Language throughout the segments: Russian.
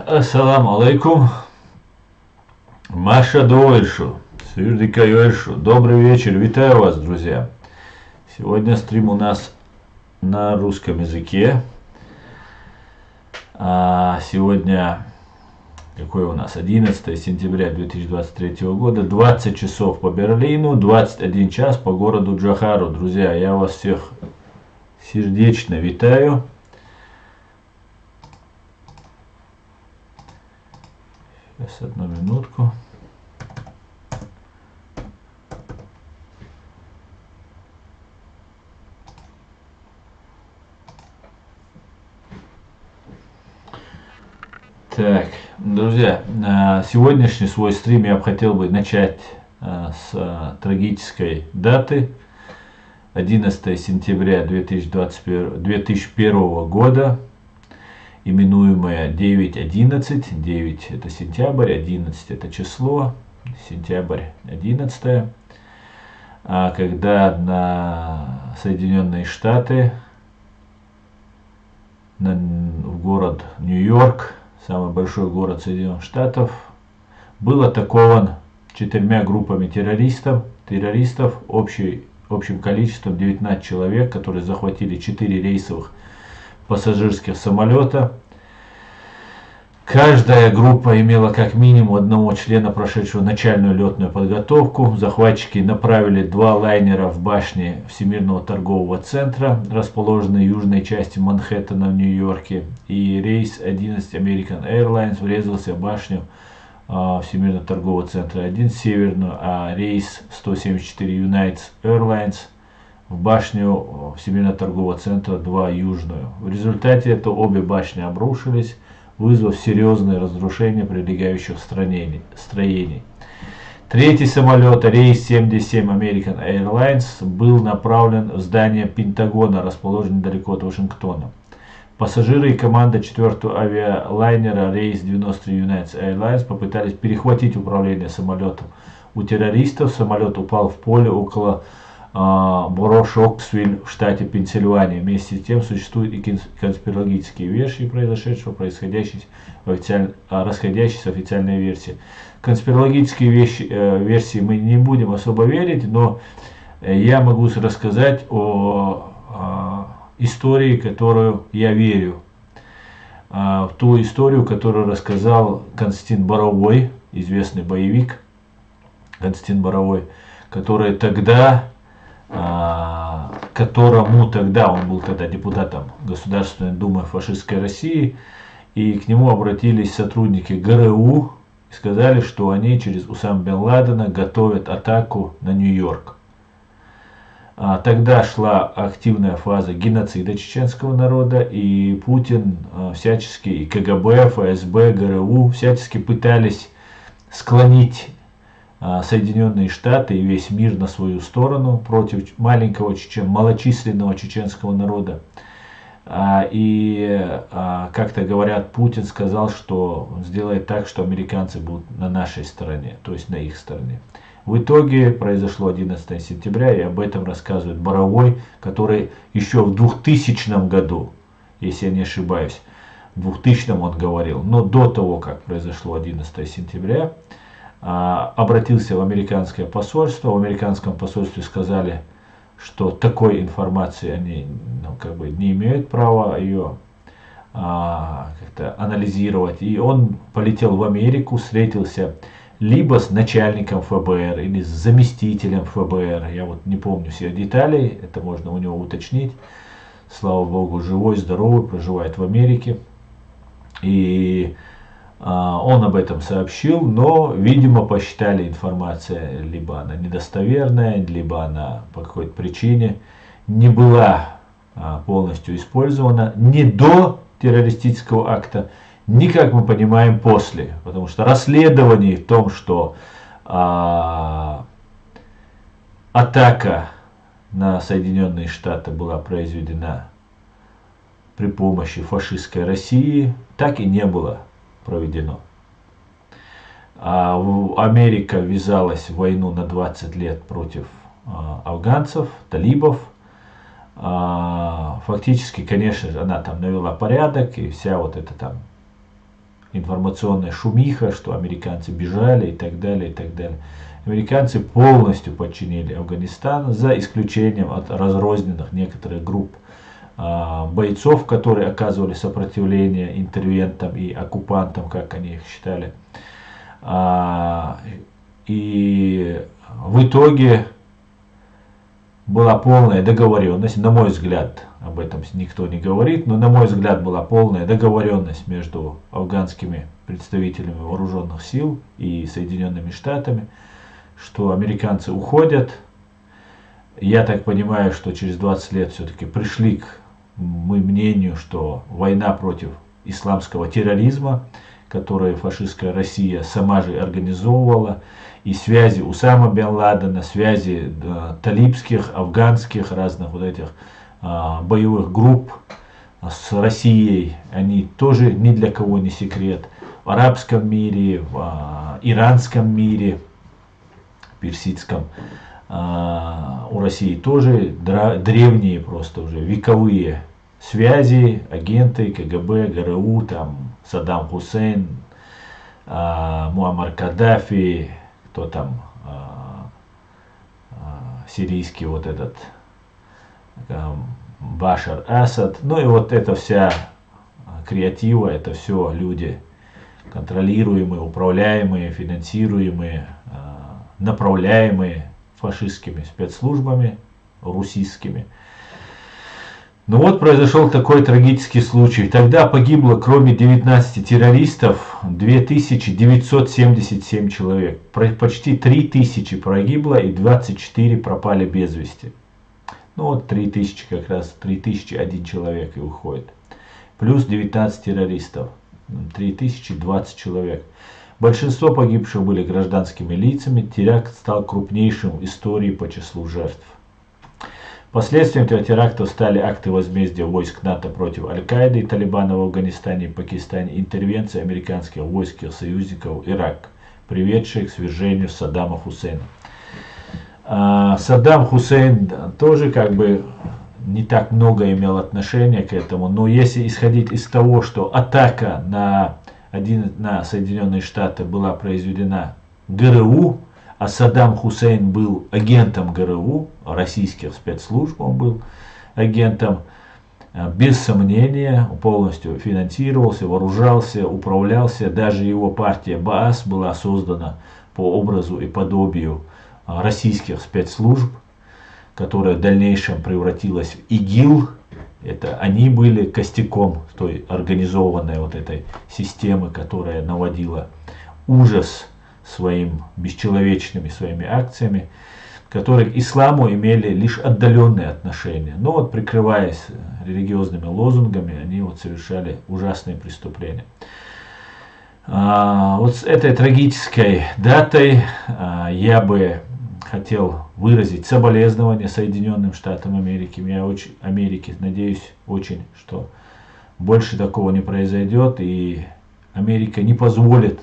Ассаламу алейкум. Маша Дойшу. Сюрдика Йойшу. Добрый вечер. Витаю вас, друзья. Сегодня стрим у нас на русском языке. Сегодня, какой у нас? 11 сентября 2023 года. 20 часов по Берлину, 21 час по городу Джохару. Друзья, я вас всех сердечно витаю. Сейчас, одну минутку. Так, друзья, сегодняшний свой стрим я бы хотел бы начать с трагической даты. 11 сентября 2001 года, именуемая 9.11. 9 это сентябрь, 11 это число, сентябрь 11, когда на Соединенные Штаты, в город Нью-Йорк, самый большой город Соединенных Штатов, был атакован 4 группами террористов общим количеством 19 человек, которые захватили 4 рейсовых пассажирских самолета. Каждая группа имела как минимум одного члена, прошедшего начальную летную подготовку. Захватчики направили 2 лайнера в башни Всемирного торгового центра, расположенной в южной части Манхэттена в Нью-Йорке. И рейс 11 American Airlines врезался в башню Всемирного торгового центра 1 северную, а рейс 174 United Airlines в башню Всемирного торгового центра 2 южную. В результате этого обе башни обрушились, вызвав серьезные разрушения прилегающих строений. Третий самолет, рейс 77 American Airlines, был направлен в здание Пентагона, расположенное недалеко от Вашингтона. Пассажиры и команда 4-го авиалайнера рейс 93 United Airlines попытались перехватить управление самолетом у террористов. Самолет упал в поле около Борошоксвилл в штате Пенсильвания. Вместе с тем существуют и конспирологические версии произошедшего, расходящиеся с официальной версией. Конспирологические версии мы не будем особо верить, но я могу рассказать о истории, которую я верю. В ту историю, которую рассказал Константин Боровой, известный боевик Константин Боровой, который которому тогда, он был тогда депутатом Государственной Думы фашистской России, и к нему обратились сотрудники ГРУ и сказали, что они через Усама бен Ладена готовят атаку на Нью-Йорк. Тогда шла активная фаза геноцида чеченского народа, и Путин всячески, и КГБ, ФСБ, ГРУ всячески пытались склонить Соединенные Штаты и весь мир на свою сторону против маленького малочисленного чеченского народа. И, как-то говорят, Путин сказал, что он сделает так, что американцы будут на нашей стороне, то есть на их стороне. В итоге произошло 11 сентября, и об этом рассказывает Боровой, который еще в 2000 году, если я не ошибаюсь, в 2000 он говорил, но до того, как произошло 11 сентября, обратился в американское посольство. В американском посольстве сказали, что такой информации они не имеют права ее как-то анализировать. И он полетел в Америку, встретился либо с начальником ФБР или с заместителем ФБР. Я вот не помню всех деталей, это можно у него уточнить. Слава Богу, живой, здоровый, проживает в Америке. И он об этом сообщил, но, видимо, посчитали информация, либо она недостоверная, либо она по какой-то причине не была полностью использована ни до террористического акта, ни, как мы понимаем, после. Потому что расследование в том, что атака на Соединенные Штаты была произведена при помощи фашистской России, так и не было проведено. Америка ввязалась в войну на 20 лет против афганцев, талибов. Фактически, конечно же, она там навела порядок, и вся вот эта там информационная шумиха, что американцы бежали и так далее, и так далее. Американцы полностью подчинили Афганистан, за исключением от разрозненных некоторых групп бойцов, которые оказывали сопротивление интервентам и оккупантам, как они их считали. И в итоге была полная договоренность, на мой взгляд, об этом никто не говорит, но на мой взгляд была полная договоренность между афганскими представителями вооруженных сил и Соединенными Штатами, что американцы уходят. Я так понимаю, что через 20 лет все-таки пришли к мнению, что война против исламского терроризма, которую фашистская Россия сама же организовывала, и связи Усама бен Ладена, связи талибских, афганских, разных вот этих боевых групп с Россией, они тоже ни для кого не секрет. В арабском мире, в иранском мире, персидском, у России тоже древние, просто уже вековые связи, агенты КГБ, ГРУ, там Саддам Хусейн, Муаммар Каддафи, кто там, сирийский вот этот Башар Асад. Ну и вот эта вся креатива, это все люди контролируемые, управляемые, финансируемые, направляемые фашистскими спецслужбами, русскими. Ну вот произошел такой трагический случай. Тогда погибло, кроме 19 террористов, 2977 человек. Почти 3000 погибло и 24 пропали без вести. Ну вот 3000 как раз, 3001 человек и уходит. Плюс 19 террористов, 3020 человек. Большинство погибших были гражданскими лицами. Теракт стал крупнейшим в истории по числу жертв. Последствием этого теракта стали акты возмездия войск НАТО против Аль-Каиды и Талибана в Афганистане и Пакистане, интервенция американских войск и союзников в Ирак, приведшие к свержению Саддама Хусейна. Саддам Хусейн тоже как бы не так много имел отношения к этому, но если исходить из того, что атака на Соединенные Штаты была произведена ГРУ, а Саддам Хусейн был агентом ГРУ, российских спецслужб, он был агентом, без сомнения, полностью финансировался, вооружался, управлялся. Даже его партия Баас была создана по образу и подобию российских спецслужб, которая в дальнейшем превратилась в ИГИЛ. Это они были костяком той организованной вот этой системы, которая наводила ужас своими акциями, которые к исламу имели лишь отдаленные отношения. Но вот прикрываясь религиозными лозунгами, они вот совершали ужасные преступления. Вот с этой трагической датой я бы хотел выразить соболезнования Соединенным Штатам Америки. Я надеюсь очень, что больше такого не произойдет, и Америка не позволит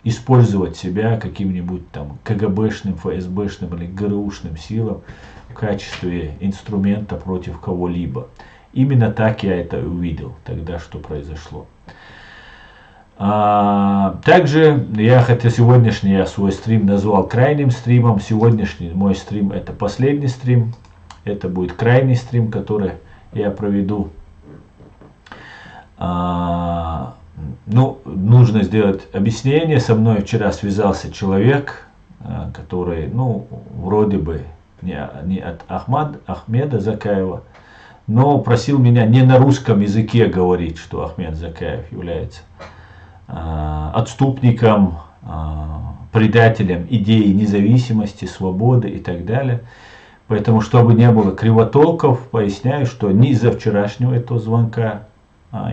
использовать себя каким-нибудь там КГБшным, ФСБшным или ГРУшным силам в качестве инструмента против кого-либо. Именно так я это увидел тогда, что произошло. Также я свой стрим назвал крайним стримом. Сегодняшний мой стрим — это последний стрим. Это будет крайний стрим, который я проведу. Ну, нужно сделать объяснение. Со мной вчера связался человек, который, ну, вроде бы не от Ахмеда Закаева, но просил меня не на русском языке говорить, что Ахмед Закаев является отступником, предателем идеи независимости, свободы и так далее. Поэтому, чтобы не было кривотолков, поясняю, что не из-за вчерашнего этого звонка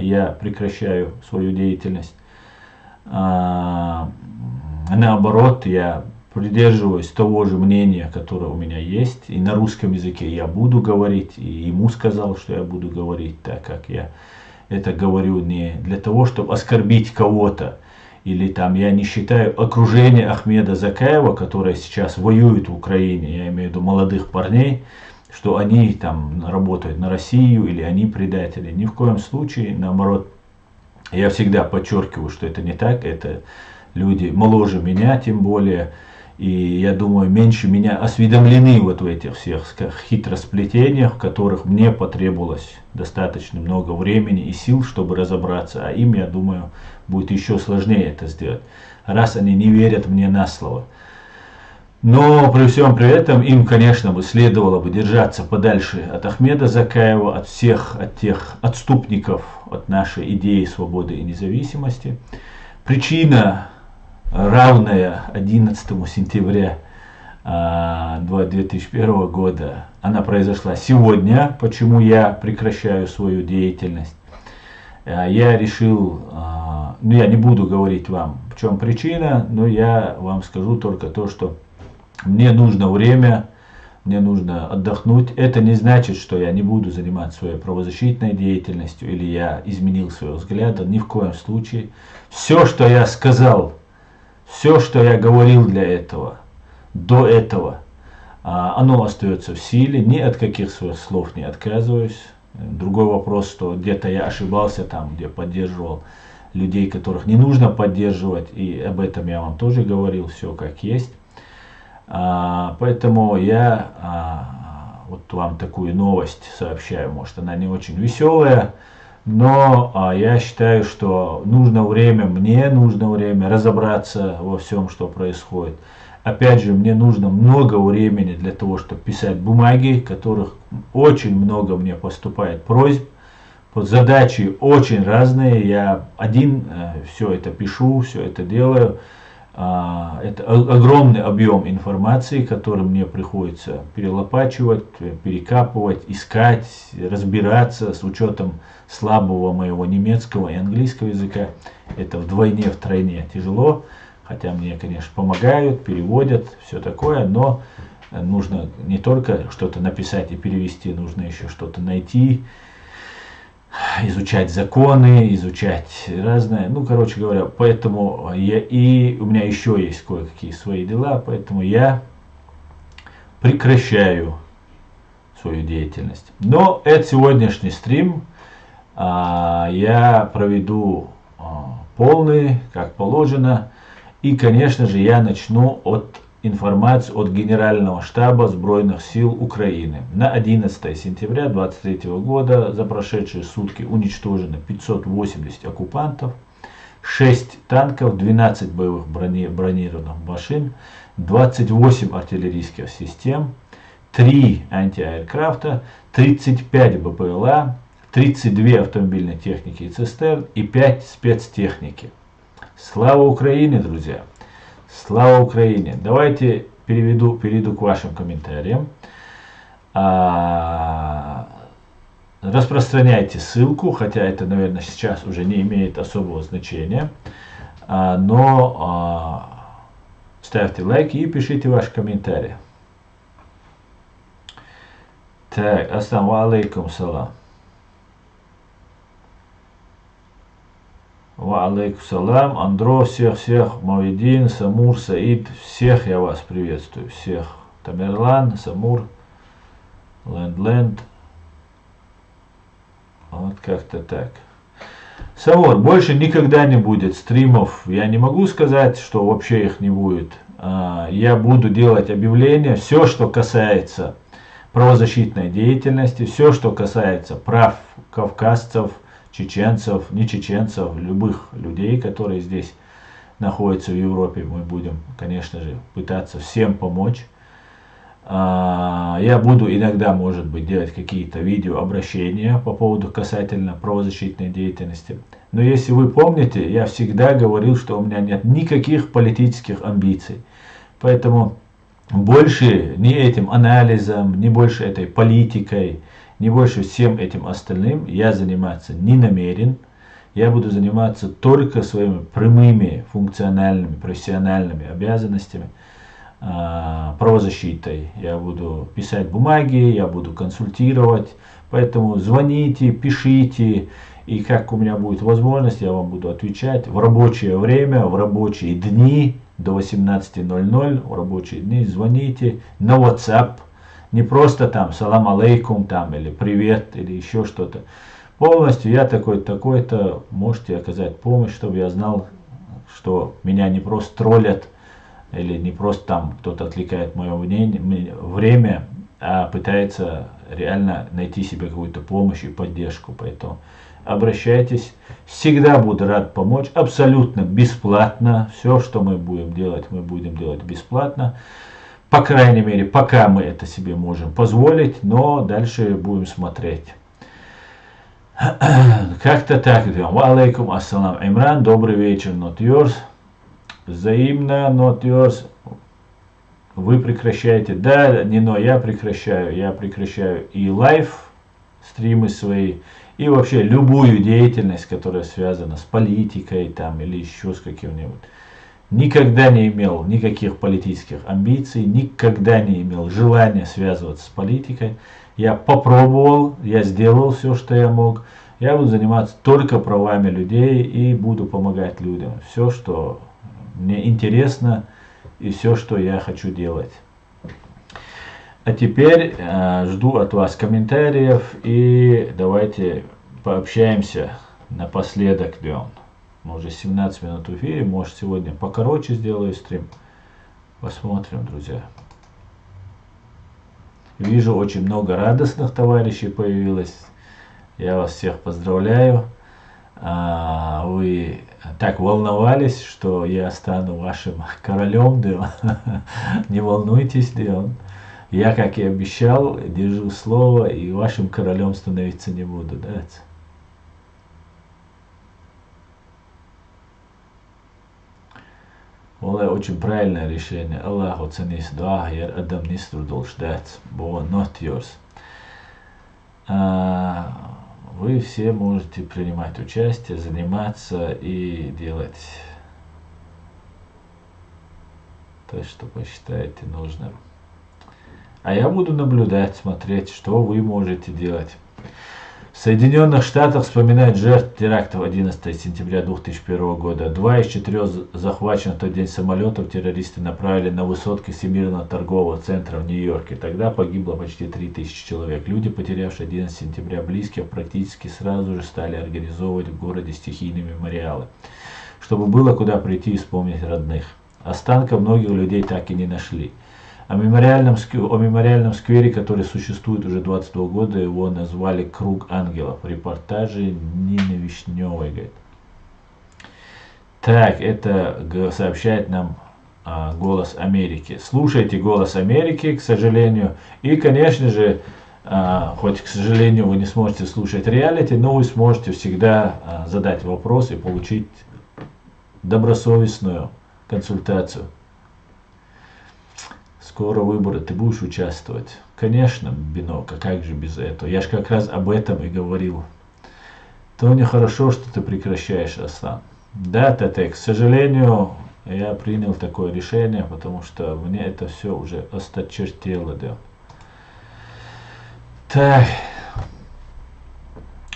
я прекращаю свою деятельность. Наоборот, я придерживаюсь того же мнения, которое у меня есть. И на русском языке я буду говорить. И ему сказал, что я буду говорить так, как я это говорю, не для того, чтобы оскорбить кого-то. Или там я не считаю окружение Ахмеда Закаева, которое сейчас воюет в Украине, я имею в виду молодых парней, что они там работают на Россию или они предатели. Ни в коем случае, наоборот, Я всегда подчеркиваю, что это не так, это люди моложе меня, тем более, и я думаю, меньше меня осведомлены вот в этих всех хитросплетениях, в которых мне потребовалось достаточно много времени и сил, чтобы разобраться, а им, я думаю, будет еще сложнее это сделать, раз они не верят мне на слово. Но при всем при этом им, конечно, следовало бы держаться подальше от Ахмеда Закаева, от всех, от тех отступников от нашей идеи свободы и независимости. Причина, равная 11 сентября 2001 года, она произошла сегодня. Почему я прекращаю свою деятельность? Я решил, я не буду говорить вам, в чем причина, но я вам скажу только то, что мне нужно время, мне нужно отдохнуть. Это не значит, что я не буду заниматься своей правозащитной деятельностью или я изменил свои взгляды. Ни в коем случае. Все, что я сказал, все, что я говорил для этого, до этого, оно остается в силе. Ни от каких своих слов не отказываюсь. Другой вопрос, что где-то я ошибался там, где поддерживал людей, которых не нужно поддерживать. И об этом я вам тоже говорил, все как есть. Поэтому я вот вам такую новость сообщаю, может она не очень веселая, но я считаю, что нужно время, мне нужно время разобраться во всем, что происходит. Опять же, мне нужно много времени для того, чтобы писать бумаги, которых очень много мне поступает просьб. Вот задачи очень разные, я один все это пишу, все это делаю. Это огромный объем информации, который мне приходится перелопачивать, перекапывать, искать, разбираться с учетом слабого моего немецкого и английского языка. Это вдвойне, втройне тяжело, хотя мне, конечно, помогают, переводят, все такое, но нужно не только что-то написать и перевести, нужно еще что-то найти, изучать законы, изучать разное. Ну, короче говоря, поэтому у меня еще есть кое-какие свои дела, поэтому я прекращаю свою деятельность. Но этот сегодняшний стрим я проведу полный, как положено. И, конечно же, я начну от информации от Генерального штаба Сбройных сил Украины. На 11 сентября 2023 года за прошедшие сутки уничтожено 580 оккупантов, 6 танков, 12 боевых бронированных машин, 28 артиллерийских систем, 3 антиаэркрафта, 35 БПЛА, 32 автомобильной техники и цистерн и 5 спецтехники. Слава Украине, друзья! Слава Украине! Давайте перейду к вашим комментариям. Распространяйте ссылку, хотя это, наверное, сейчас уже не имеет особого значения. Но ставьте лайки и пишите ваши комментарии. Так, ассаламу алейкум салам. Ва алейкум салам, Андро, всех, Мавидин, Самур, Саид, всех я вас приветствую, всех. Тамерлан, Самур, Ленд. Вот как-то так. Самур, больше никогда не будет стримов, я не могу сказать, что вообще их не будет. Я буду делать объявления, все, что касается правозащитной деятельности, все, что касается прав кавказцев, чеченцев, не чеченцев, любых людей, которые здесь находятся в Европе, мы будем, конечно же, пытаться всем помочь. Я буду иногда, может быть, делать какие-то видеообращения по поводу касательно правозащитной деятельности. Но если вы помните, я всегда говорил, что у меня нет никаких политических амбиций. Поэтому больше ни этим анализом, ни больше этой политикой, не больше всем этим остальным я заниматься не намерен. Я буду заниматься только своими прямыми, функциональными, профессиональными обязанностями, правозащитой. Я буду писать бумаги, я буду консультировать. Поэтому звоните, пишите. И как у меня будет возможность, я вам буду отвечать в рабочее время, в рабочие дни до 18:00. В рабочие дни звоните на WhatsApp. Не просто там салам алейкум там или привет или еще что-то. полностью я такой-то, можете оказать помощь, чтобы я знал, что меня не просто троллят, или не просто там кто-то отвлекает мое время, а пытается реально найти себе какую-то помощь и поддержку. Поэтому обращайтесь, всегда буду рад помочь, абсолютно бесплатно. Все, что мы будем делать бесплатно. По крайней мере, пока мы это себе можем позволить, но дальше будем смотреть. Как-то так. Алейкум ассалам. Имран, добрый вечер, not yours. Взаимно, not yours. Вы прекращаете. Да, Нино, я прекращаю и лайв стримы свои, и вообще любую деятельность, которая связана с политикой там или еще с каким-нибудь. Никогда не имел никаких политических амбиций, никогда не имел желания связываться с политикой. Я попробовал, я сделал все, что я мог. Я буду заниматься только правами людей и буду помогать людям. Все, что мне интересно и все, что я хочу делать. А теперь жду от вас комментариев и давайте пообщаемся напоследок, Леон. Мы уже 17 минут в эфире, может сегодня покороче сделаю стрим. Посмотрим, друзья. Вижу, очень много радостных товарищей появилось. Я вас всех поздравляю. Вы так волновались, что я стану вашим королем, Дион. Не волнуйтесь, Дион. Я, как и обещал, держу слово и вашим королем становиться не буду. Да? Очень правильное решение. Аллах оценит дуа, я адам нистру дол ждать. Бо not yours. Вы все можете принимать участие, заниматься и делать то, что посчитаете нужным. А я буду наблюдать, смотреть, что вы можете делать. В Соединенных Штатах вспоминают жертв терактов 11 сентября 2001 года. 2 из 4 захваченных в тот день самолетов террористы направили на высотки Всемирного торгового центра в Нью-Йорке. Тогда погибло почти 3000 человек. Люди, потерявшие 11 сентября близких, практически сразу же стали организовывать в городе стихийные мемориалы, чтобы было куда прийти и вспомнить родных. Останков многих людей так и не нашли. О мемориальном сквере, который существует уже 22 года, его назвали «Круг ангелов». Репортажи Нины Вишневой. Говорит. Так, это сообщает нам «Голос Америки». Слушайте «Голос Америки», к сожалению. И, конечно же, хоть, к сожалению, вы не сможете слушать реалити, но вы сможете всегда задать вопрос и получить добросовестную консультацию. Скоро выборы, ты будешь участвовать? Конечно, Бинока, как же без этого? Я же как раз об этом и говорил. То нехорошо, что ты прекращаешь, Асан. Да, Тате, к сожалению, я принял такое решение, потому что мне это все уже осточертело, да. Так.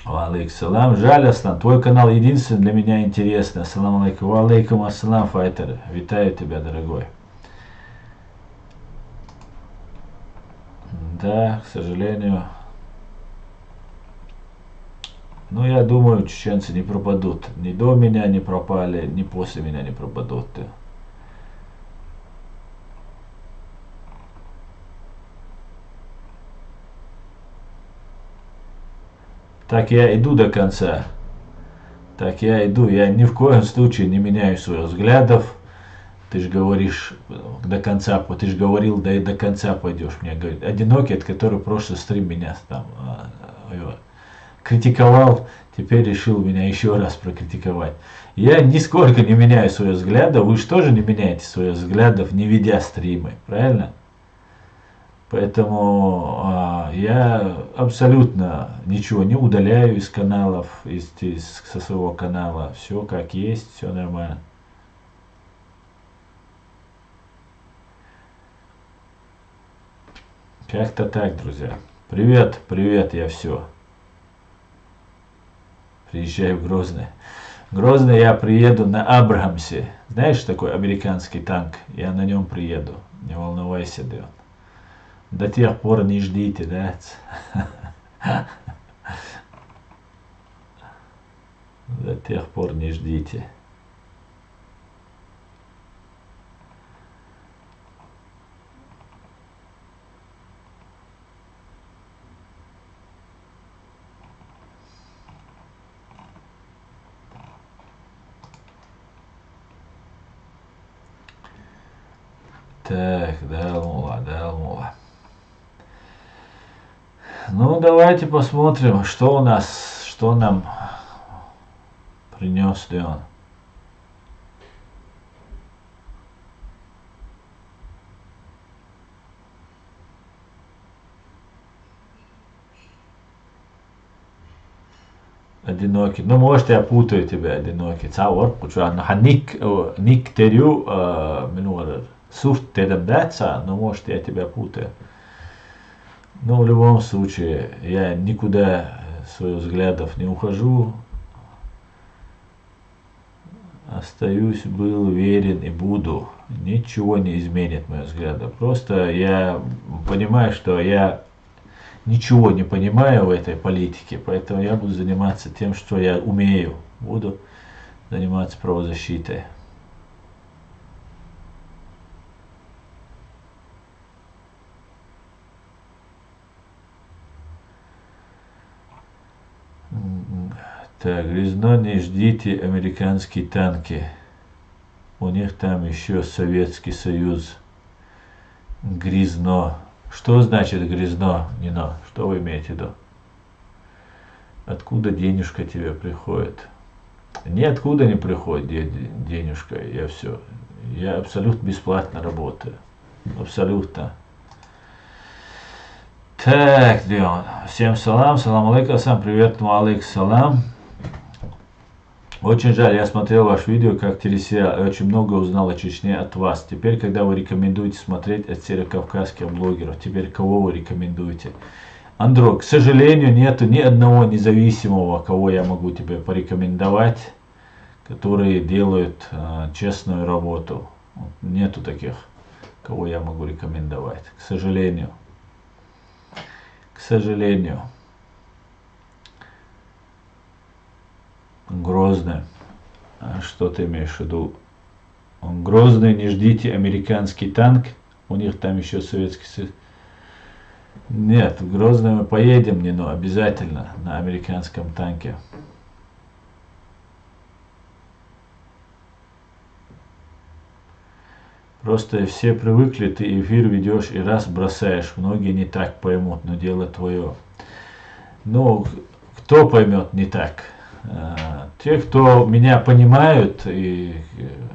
Валейкум салам. Жаль, Аслан, твой канал единственный для меня интересный. Ассаламу алейкум. Валейкум ассалам, файтер. Витаю тебя, дорогой. Да, к сожалению. Ну, я думаю, чеченцы не пропадут. Ни до меня не пропали, ни после меня не пропадут. Так я иду до конца. Так я иду. Я ни в коем случае не меняю своих взглядов. Ты же говоришь до конца, ты же говорил, да и до конца пойдешь. Мне говорит, одинокий, от которого прошлый стрим меня там критиковал, теперь решил меня еще раз прокритиковать. Я нисколько не меняю своих взглядов, вы же тоже не меняете своих взглядов, не ведя стримы, правильно? Поэтому я абсолютно ничего не удаляю из каналов, со своего канала. Все как есть, все нормально. Как-то так, друзья. Привет, привет, я все. Приезжаю в Грозный. Грозный я приеду на Абрамсе. Знаешь, такой американский танк? Я на нем приеду. Не волнуйся, да. До тех пор не ждите, да? До тех пор не ждите. Так, Далмула. Ну, давайте посмотрим, что у нас, что нам принес ли он. Одинокий. Ну, может, я путаю тебя, одинокий. Цаур, ник терю, минуар, сурт тедабдаца, но может, я тебя путаю. Но в любом случае, я никуда своих взглядов не ухожу. Остаюсь, был верен и буду. Ничего не изменит мои взгляды. Просто я понимаю, что я ничего не понимаю в этой политике, поэтому я буду заниматься тем, что я умею. Буду заниматься правозащитой. Так, Грязно, не ждите американские танки. У них там еще Советский Союз. Грязно. Что значит грязно, Нино? Что вы имеете в виду? Откуда денежка тебе приходит? Ниоткуда не приходит денежка. Я абсолютно бесплатно работаю. Абсолютно. Так, Дион. Всем салам алейкум, сам привет, алейкум салам. Очень жаль, я смотрел ваше видео как телесериал и очень много узнал о Чечне от вас. Теперь, когда вы рекомендуете смотреть от северокавказских блогеров, теперь кого вы рекомендуете? Андро, к сожалению, нету ни одного независимого, кого я могу тебе порекомендовать, которые делают честную работу. Нету таких, кого я могу рекомендовать, к сожалению. К сожалению. Грозный. А что ты имеешь в виду? Грозный, не ждите американский танк. У них там еще Советский Союз. Нет, в Грозный мы поедем, но обязательно на американском танке. Просто все привыкли, ты эфир ведешь и раз бросаешь. Многие не так поймут, но дело твое. Ну, кто поймет не так? Те, кто меня понимают и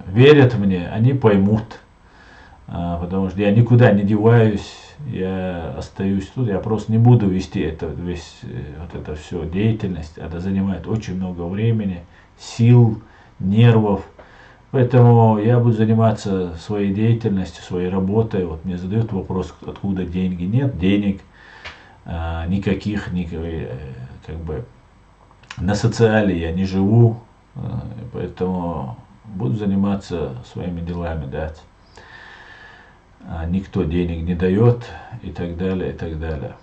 верят мне, они поймут. Потому что я никуда не деваюсь, я остаюсь тут, я просто не буду вести вот это все деятельность. Это занимает очень много времени, сил, нервов. Поэтому я буду заниматься своей деятельностью, своей работой. Вот мне задают вопрос, откуда деньги. Нет денег никаких, как бы на социале я не живу, поэтому буду заниматься своими делами, да. Никто денег не дает и так далее, и так далее.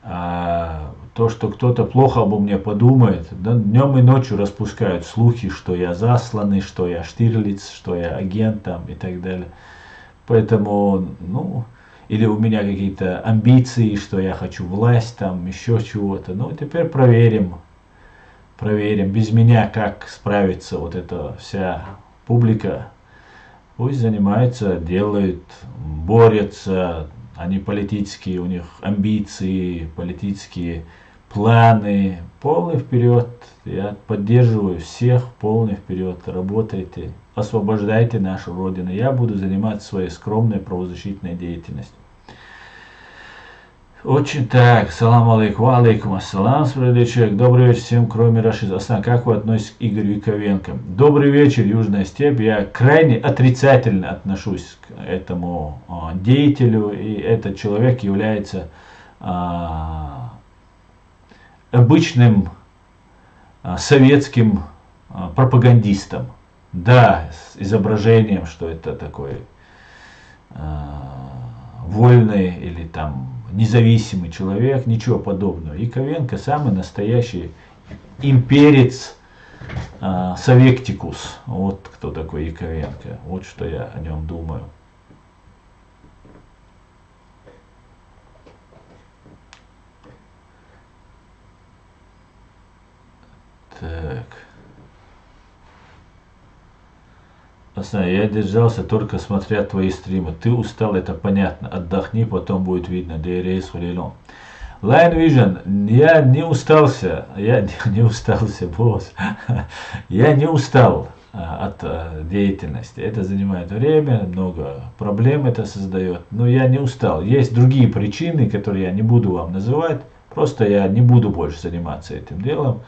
А то, что кто-то плохо обо мне подумает, да, днем и ночью распускают слухи, что я засланный, что я Штирлиц, что я агент там и так далее. Поэтому, ну, или у меня какие-то амбиции, что я хочу власть там, еще чего-то. Ну, теперь проверим. Проверим, без меня как справится вот эта вся публика. Пусть занимаются, делают, борются. Они политические, у них амбиции, политические планы. Полный вперед. Я поддерживаю всех, полный вперед. Работайте, освобождайте нашу Родину. Я буду заниматься своей скромной правозащитной деятельностью. Очень так, салам алейкум, алейкум ассалам, справедливый человек. Добрый вечер всем, кроме Рашида. Асан, как вы относитесь к Игорю Яковенко? Добрый вечер, Южная степь. Я крайне отрицательно отношусь к этому деятелю, и этот человек является обычным советским пропагандистом. Да, с изображением, что это такой вольный или там независимый человек, ничего подобного. Яковенко самый настоящий имперец Советикус. Вот кто такой Яковенко. Вот что я о нем думаю. Так. Я держался, только смотря твои стримы. Ты устал, это понятно. Отдохни, потом будет видно. Lion Vision, я не устался. Я не устался, босс. Я не устал от деятельности. Это занимает время, много проблем это создает. Но я не устал. Есть другие причины, которые я не буду вам называть. Просто я не буду больше заниматься этим делом.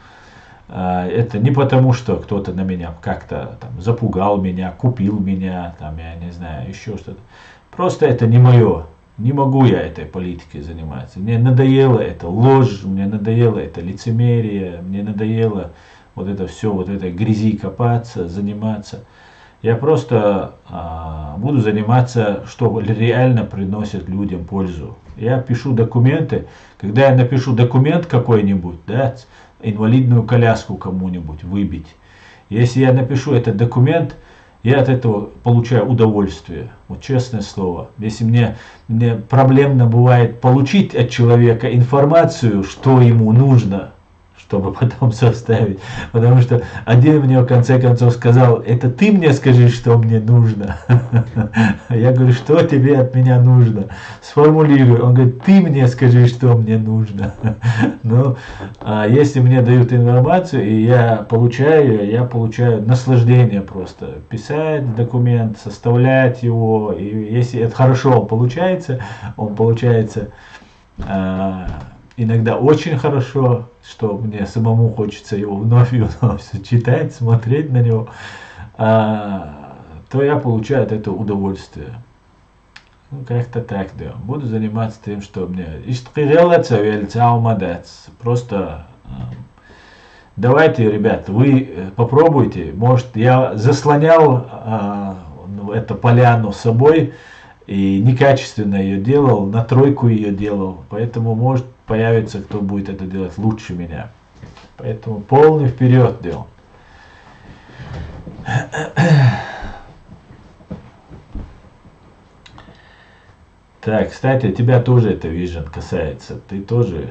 Это не потому, что кто-то на меня как-то там запугал меня, купил меня, там, я не знаю, еще что-то. Просто это не мое. Не могу я этой политикой заниматься. Мне надоело это ложь, мне надоело это лицемерие, мне надоело вот это все, вот этой грязи копаться, заниматься. Я просто буду заниматься, что реально приносит людям пользу. Я пишу документы. Когда я напишу документ какой-нибудь, да, инвалидную коляску кому-нибудь выбить. Если я напишу этот документ, я от этого получаю удовольствие. Вот честное слово. Если мне проблемно бывает получить от человека информацию, что ему нужно, чтобы потом составить. Потому что один мне в конце концов сказал: это ты мне скажи, что мне нужно. Я говорю: что тебе от меня нужно? Сформулируй. Он говорит: ты мне скажи, что мне нужно. Но если мне дают информацию, и я получаю наслаждение просто. Писать документ, составлять его. И если это хорошо он получается иногда очень хорошо, что мне самому хочется его вновь и вновь читать, смотреть на него, то я получаю от этого удовольствие. Ну, как-то так, да. Буду заниматься тем, что мне... Просто давайте, ребят, вы попробуйте. Может, я заслонял эту поляну с собой и некачественно ее делал, на тройку ее делал. Поэтому, может, появится, кто будет это делать лучше меня. Поэтому полный вперед делал. Так, кстати, тебя тоже это Vision касается. Ты тоже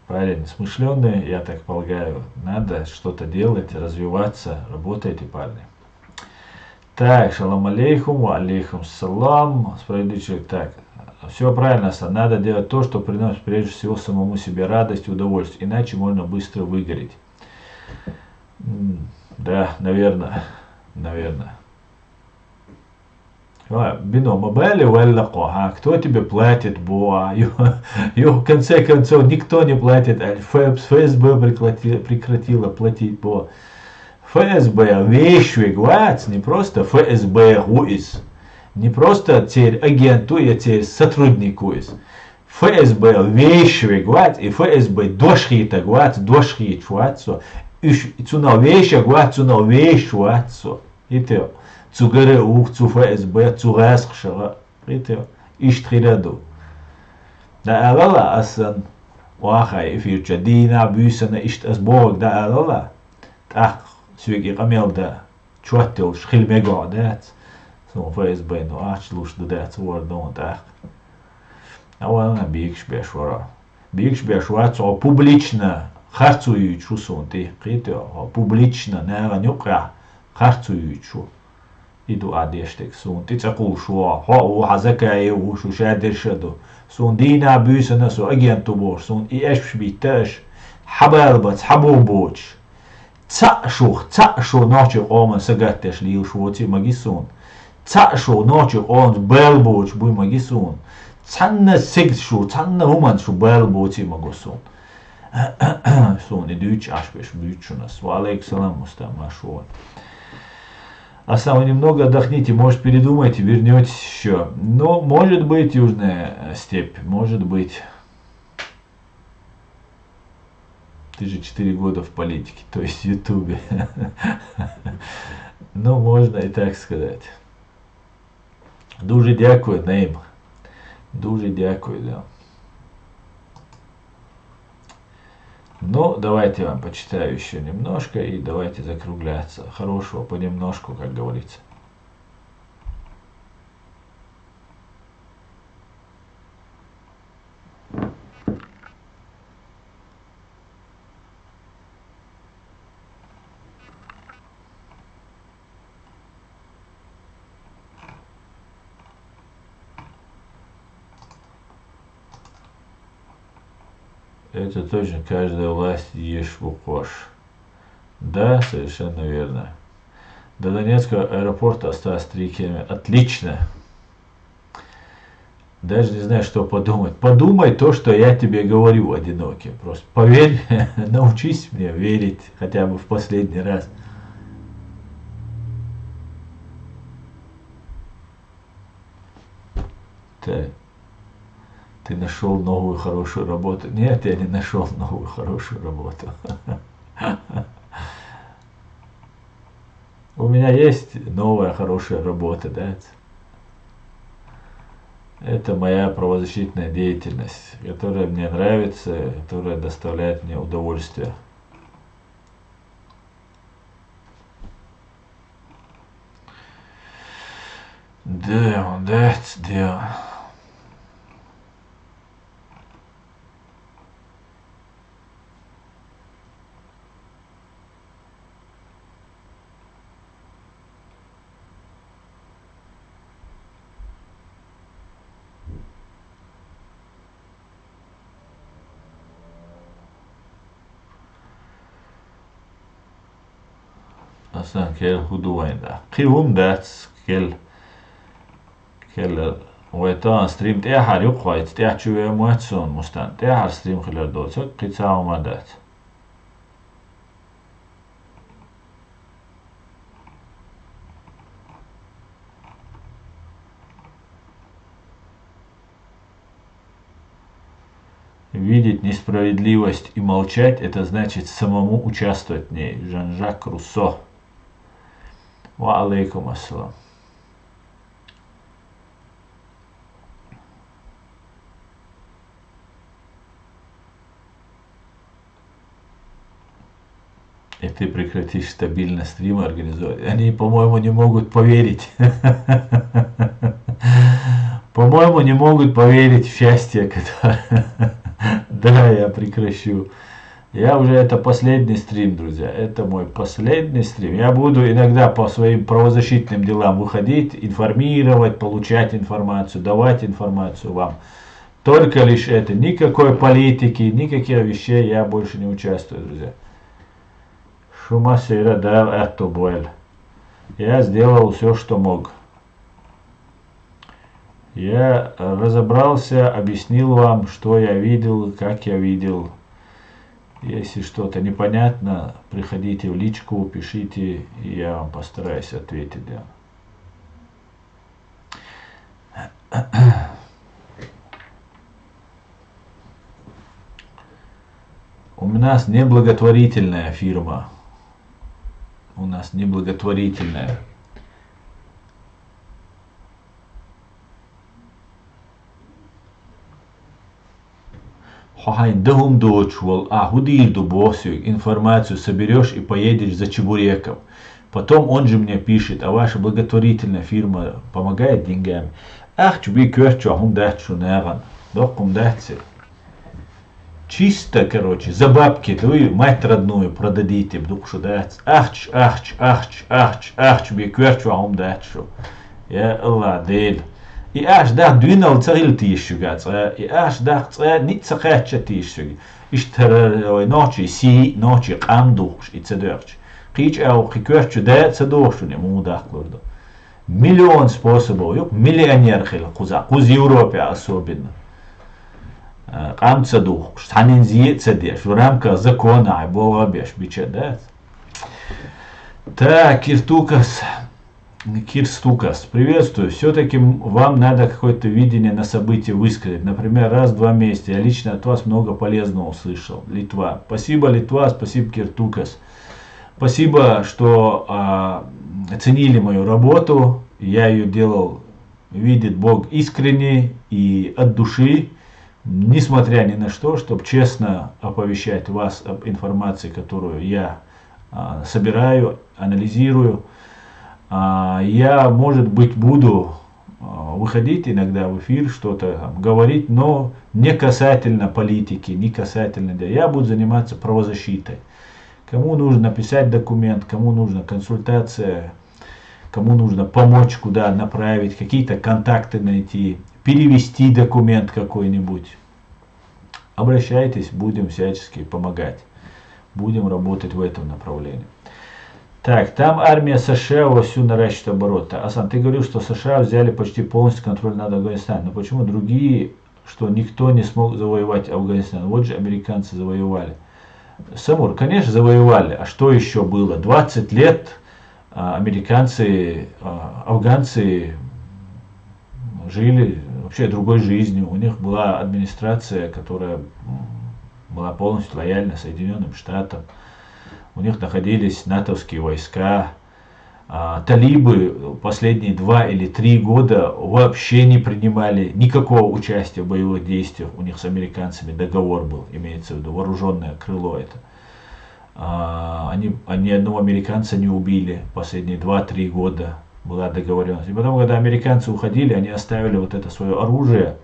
парень смышленый, я так полагаю. Надо что-то делать, развиваться. Работайте, парни. Так, шалам алейхум, алейхум салам. Справедливый человек. Так, все правильно, надо делать то, что приносит прежде всего самому себе радость и удовольствие, иначе можно быстро выгореть. Да, наверное. Бином Абели Веллакоха, кто тебе платит, Боа? В конце концов, никто не платит, ФСБ прекратила платить, Боа. ФСБ вещи гвац, не просто ФСБ гуиз. Не просто теперь агенту, я теперь сотрудникуюсь. ФСБ вещи гвац, и ФСБ дошхита гвац, дошхит швацо. Цуна вещи гвац, цуна вещи швацо. И то. Цугаре ух, цу ФСБ, цу расхшава. И то. Иштхираду. Да алала асан. Уахай, фьюча дина, бюсана, ишт асбог, да алала. Так, свеги камелда. Чуаттел, шхилмего, дат. Som ФСБ, но ачлуш дадец вордон так. А он бигш бешвара. Бигш бешвара, то публично харцуючу сунти. Крито, публично нюкра харцуючу. Иду адештек сунти. Цакул шуа, хау хазакае ушу шадершаду. Сун дина бюсана су агенту бош. Сун и эш биташ. Хабалбац, хабубоч. Цашу ночи оман сагаттеш лил шуоти магисун. Цашу ночи он белбоч буй магисун. Цанна сегшу, цанна уман шу белбочи магусун. Сон и дюч ашбеш бючунас. Валейк салам мустамашуан. А самое немного отдохните, может передумайте, вернетесь еще. Но может быть Южная степь, может быть. Ты же 4 года в политике, то есть в Ютубе. Ну, можно и так сказать. Дуже дякую, Нейм. Дуже дякую, да. Ну, давайте я вам почитаю еще немножко и давайте закругляться. Хорошего понемножку, как говорится. Это точно каждая власть ешь в укош. Да, совершенно верно. До Донецкого аэропорта осталось 3 километра. Отлично. Даже не знаю, что подумать. Подумай то, что я тебе говорю, одинокий. Просто поверь, научись мне верить хотя бы в последний раз. Ты нашел новую хорошую работу. Нет, я не нашел новую хорошую работу. У меня есть новая хорошая работа, да? Это моя правозащитная деятельность, которая мне нравится, которая доставляет мне удовольствие. Damn, that's damn. Aztán kell hudóajnda. Kivum dats kell ويتان ستريم تاعها يقعد تاع شوية مواتسون مستان تاع ستريم خلال دوتك قيتساو مادات. Видеть несправедливость и молчать – это значит самому участвовать в ней. Жан-Жак Руссо. Ва алейкум ассалам. И ты прекратишь стабильно стримы организовать. Они, по-моему, не могут поверить. По-моему, не могут поверить в счастье, которое... Да, я прекращу. Я уже, это последний стрим, друзья. Это мой последний стрим. Я буду иногда по своим правозащитным делам выходить, информировать, получать информацию, давать информацию вам. Только лишь это. Никакой политики, никаких вещей я больше не участвую, друзья. Шумасира дал эту боль. Я сделал все, что мог. Я разобрался, объяснил вам, что я видел, как я видел. Если что-то непонятно, приходите в личку, пишите, и я вам постараюсь ответить. Да. У нас не благотворительная фирма. У нас не благотворительная. Хахайндахум дочвал, а худирду босик, информацию соберешь и поедешь за чебуреком. Потом он же мне пишет, а ваша благотворительная фирма помогает деньгами. Ах, чуби кёрчу, ахум дачу наган. Докум дачи. Чисто, короче, за бабки вы мать родную продадите, вдруг что дать. Ахч, чуби кёрчу, ахум дачу. Я Аллах дель. И аж да двинул царил тишугац, и аж да нит цахача тишуг. Иштер ночи си ночи амдуш и цедерч. Кич ау хикерчу да цедоршу не мудах лордо. Миллион способов, юк миллионер хил куза, куз Европе особенно. Ам цедух, штанинзи цедеш, в рамках закона айбола беш биче, да? Так, Киртукас. Кирстукас, приветствую. Все-таки вам надо какое-то видение на события высказать. Например, раз в 2 месяца. Я лично от вас много полезного услышал. Литва. Спасибо, Литва. Спасибо, Киртукас. Спасибо, что оценили мою работу. Я ее делал, видит Бог, искренне и от души. несмотря ни на что, чтобы честно оповещать вас об информации, которую я собираю, анализирую. Я, может быть, буду выходить иногда в эфир, что-то говорить, но не касательно политики, не касательно дела. Я буду заниматься правозащитой. Кому нужно написать документ, кому нужна консультация, кому нужно помочь, куда направить, какие-то контакты найти, перевести документ какой-нибудь. Обращайтесь, будем всячески помогать. Будем работать в этом направлении. Так, там армия США вовсю наращивает обороты. Асан, ты говорил, что США взяли почти полностью контроль над Афганистаном. Но почему другие, что никто не смог завоевать Афганистан? Вот же американцы завоевали. Самур, конечно, завоевали. А что еще было? 20 лет американцы, афганцы жили вообще другой жизнью. У них была администрация, которая была полностью лояльна Соединенным Штатам. У них находились натовские войска. Талибы последние 2 или 3 года вообще не принимали никакого участия в боевых действиях. У них с американцами договор был, имеется в виду вооруженное крыло это. Они ни одного американца не убили последние 2-3 года. Была договоренность. И потом, когда американцы уходили, они оставили вот это свое оружие,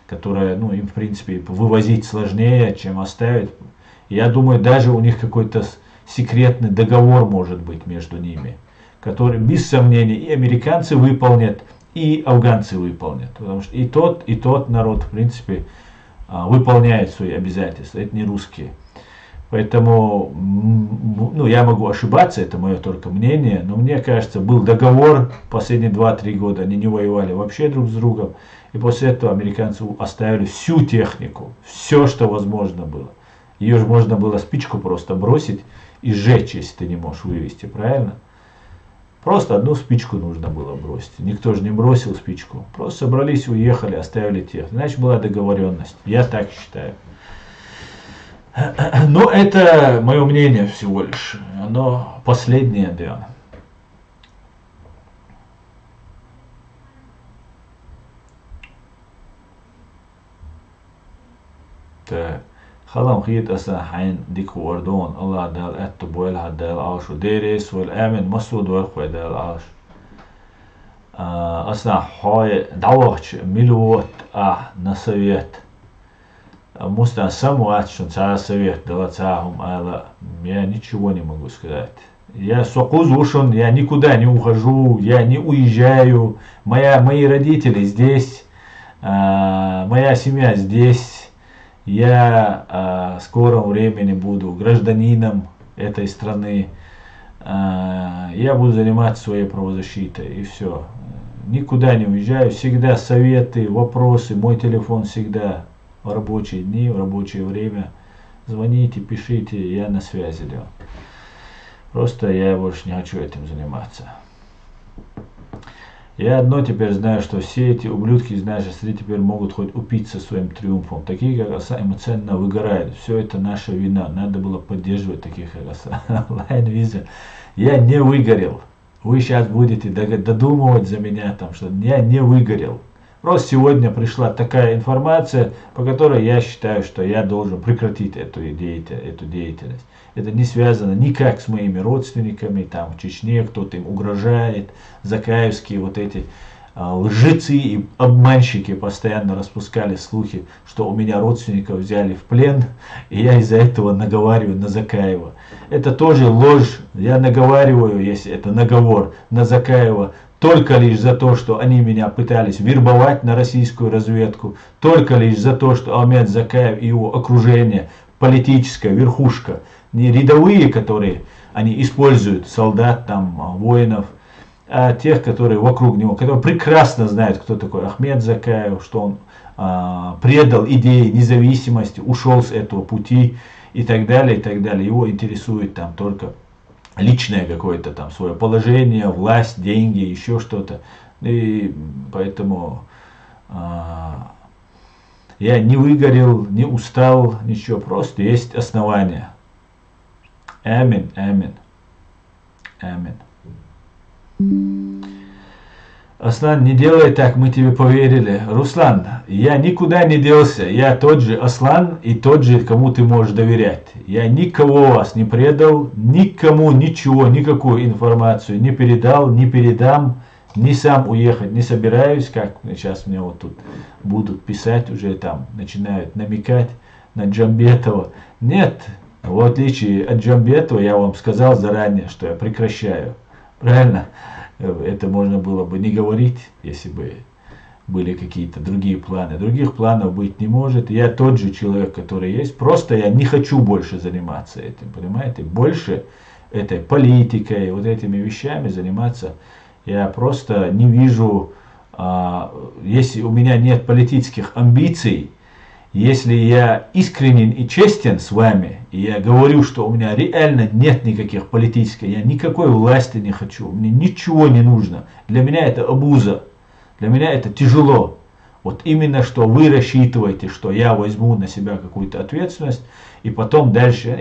которое, ну, им в принципе вывозить сложнее, чем оставить. Я думаю, даже у них какой-то секретный договор может быть между ними, который без сомнения и американцы выполнят, и афганцы выполнят. Потому что и тот народ, в принципе, выполняет свои обязательства. Это не русские. Поэтому, ну, я могу ошибаться, это мое только мнение, но мне кажется, был договор, последние 2-3 года они не воевали вообще друг с другом, и после этого американцы оставили всю технику, все, что возможно было. Ее же можно было спичку просто бросить и сжечь, если ты не можешь вывести, правильно? Просто одну спичку нужно было бросить. Никто же не бросил спичку. Просто собрались, уехали, оставили тех. Значит, была договоренность. Я так считаю. Но это мое мнение всего лишь. Оно последнее, да. Так. خلهم خيط أسا حين ديكو وردون الله دال أتو بويلها دال عاش وديريس والآمن مسود ورخوة دال عاش أسا حاي دعوش ملوت نسويت Мустан самуат, что совет дала я ничего не могу сказать. Я сокузушен, я никуда не ухожу, я не уезжаю. Мои родители здесь, моя семья здесь. Я в скором времени буду гражданином этой страны. Я буду заниматься своей правозащитой и все. Никуда не уезжаю, всегда советы, вопросы, мой телефон всегда в рабочие дни, в рабочее время. Звоните, пишите, я на связи. Да. Просто я больше не хочу этим заниматься. Я одно теперь знаю, что все эти ублюдки из нашей страны теперь могут хоть упиться своим триумфом. Такие, как Аса, эмоционально выгорают. Все это наша вина. Надо было поддерживать таких, как Аса. Лайн-виза. Я не выгорел. Вы сейчас будете додумывать за меня, там, что я не выгорел. Просто сегодня пришла такая информация, по которой я считаю, что я должен прекратить эту деятельность. Это не связано никак с моими родственниками, там в Чечне кто-то им угрожает, закаевские вот эти лжецы и обманщики постоянно распускали слухи, что у меня родственников взяли в плен, и я из-за этого наговариваю на Закаева. Это тоже ложь, я наговариваю, если это наговор, на Закаева, только лишь за то, что они меня пытались вербовать на российскую разведку, только лишь за то, что Ахмед Закаев и его окружение, политическая верхушка, не рядовые, которые они используют, солдат, там, воинов, а тех, которые вокруг него, которые прекрасно знают, кто такой Ахмед Закаев, что он предал идеи независимости, ушел с этого пути и так далее, и так далее. Его интересует там только личное какое-то там свое положение, власть, деньги, еще что-то. И поэтому я не выгорел, не устал, ничего, просто есть основания. Амин, амин, амин. Аслан, не делай так, мы тебе поверили. Руслан, я никуда не делся. Я тот же Аслан и тот же, кому ты можешь доверять. Я никого вас не предал, никому ничего, никакую информацию не передал, не передам, ни сам уехать не собираюсь, как сейчас мне вот тут будут писать, уже там начинают намекать на Джамбетова. Нет, в отличие от Джамбетова, я вам сказал заранее, что я прекращаю. Правильно? Это можно было бы не говорить, если бы были какие-то другие планы. Других планов быть не может. Я тот же человек, который есть. Просто я не хочу больше заниматься этим. Понимаете? Больше этой политикой, вот этими вещами заниматься я просто не вижу. Если у меня нет политических амбиций, если я искренен и честен с вами, и я говорю, что у меня реально нет никаких политических, я никакой власти не хочу, мне ничего не нужно. Для меня это обуза, для меня это тяжело. Вот именно что вы рассчитываете, что я возьму на себя какую-то ответственность, и потом дальше,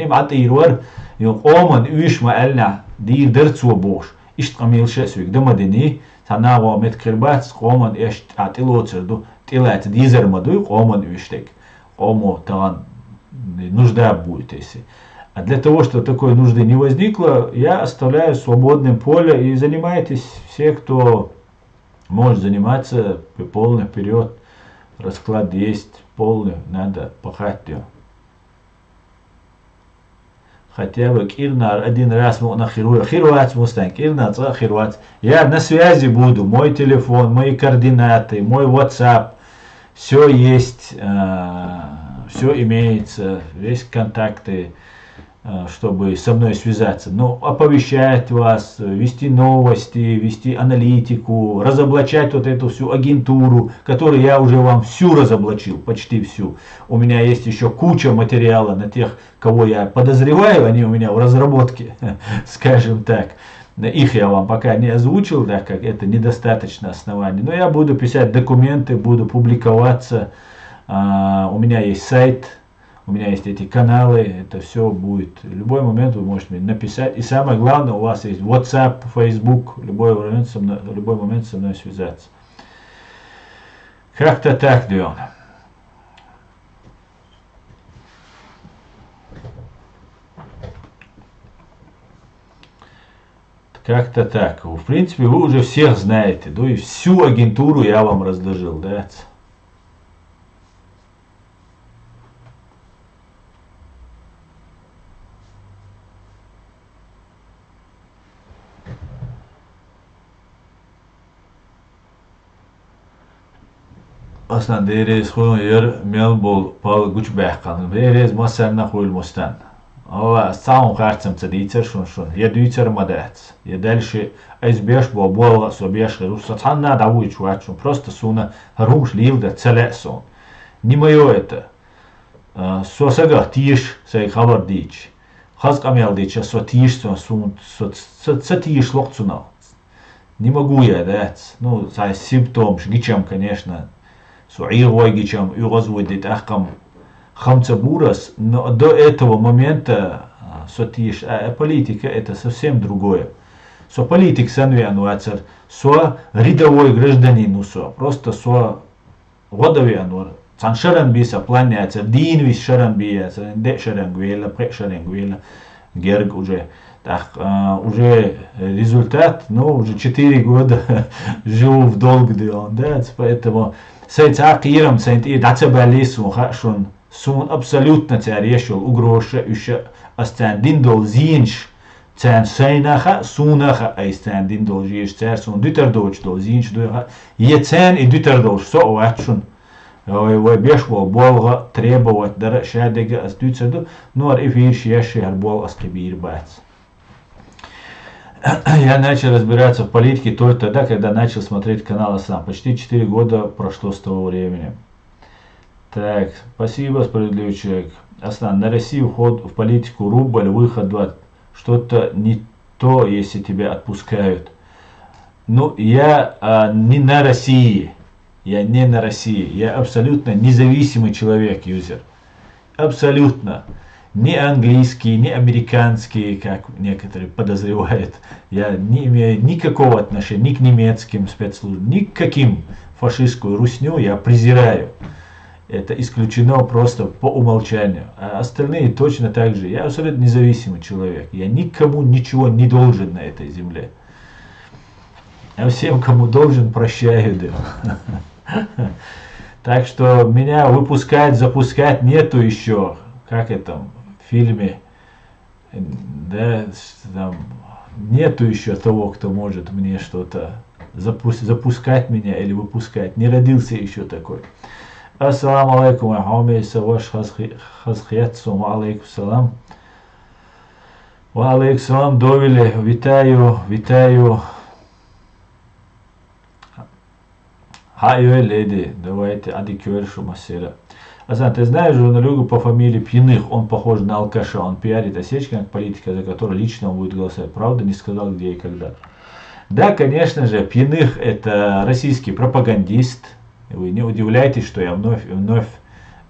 Омо талан нужда будет, если. А для того, чтобы такой нужды не возникло, я оставляю свободным поле и занимайтесь все, кто может заниматься полный вперед. Расклад есть полный, надо пахать его. Хотя бы Кирнар один раз на Хирват Мустан, Кирнар Хирват. Я на связи буду, мой телефон, мои координаты, мой WhatsApp. Все есть, все имеется, есть контакты, чтобы со мной связаться. Но оповещать вас, вести новости, вести аналитику, разоблачать вот эту всю агентуру, которую я уже вам всю разоблачил, почти всю. У меня есть еще куча материала на тех, кого я подозреваю, они у меня в разработке, скажем так. Их я вам пока не озвучил, так как это недостаточно оснований. Но я буду писать документы, буду публиковаться. У меня есть сайт, у меня есть эти каналы. Это все будет. В любой момент вы можете мне написать. И самое главное, у вас есть WhatsApp, Facebook. В любой момент со мной связаться. Как-то так, Дион. Как-то так. В принципе, вы уже всех знаете. Да, и всю агентуру я вам разложил, да? Aslında değeriz koyun yer Melbol pal güç bəhqanı. Değeriz masanına koyulmuştan. Allah сам харцем дийцер шун. Я дийцер мадец. Я дальше избеш бобол собеш русатханна давуй чуачун. Просто суна румш ливда целесон. Не мое это. Сосага тиш сей хабар дич. Хаз камел дич со тиш сун со тиш локцуна. Не могу я, да? Ну, за симптом гичам, конечно. Суир гичам и разводит ахкам. Хамцабурас, но до этого момента сотиш, политика это совсем другое. Со политик санвиануацер, со рядовой гражданин, просто со водовиануар. Сан шаран биса планяцер, дин вис шаран бияцер, де шаран гвела, пре шаран гвела, герг уже. Так, уже результат, ну, уже 4 года живу в долг, да, поэтому сайца кирам сайти дацабалису хашун. Sun absolut решил угроша еще остан диндол зинч цен сейнаха сунаха айстан диндол жиш цер сун дитардоч дол зинч духа е цен и дитардоч со вачун ой бешвол болга требовать дара шадега ас дитарду нор эфир шешер бол ас кбир бац. Я начал разбираться в политике только тогда, когда начал смотреть канал Аслан. Почти 4 года прошло с того времени. Так, спасибо, справедливый человек. Аслан, на России вход в политику рубль, выход 20. Что-то не то, если тебя отпускают. Ну, я не на России. Я не на России. Я абсолютно независимый человек, юзер. Абсолютно. ни английский, ни американский, как некоторые подозревают. Я не имею никакого отношения ни к немецким спецслужбам, ни к каким фашистскую русню я презираю. Это исключено просто по умолчанию. А остальные точно так же. Я абсолютно независимый человек. Я никому ничего не должен на этой земле. А всем, кому должен, прощаю. Да. Так что меня выпускать, запускать нету еще. Как это в фильме. Да, там, нету еще того, кто может мне что-то запускать меня или выпускать. Не родился еще такой. Ассаламу алейкум, ахами, саваш хазхиятсум, алейкум салам. Ва алейкум салам, довели, витаю, витаю. Хайо, леди, давайте, адикюршу масера. Асан, ты знаешь журналюгу по фамилии Пьяных, он похож на алкаша, он пиарит Осечкина как политика, за которую лично он будет голосовать. Правда, не сказал, где и когда. Да, конечно же, Пьяных это российский пропагандист. Вы не удивляйтесь, что я вновь и вновь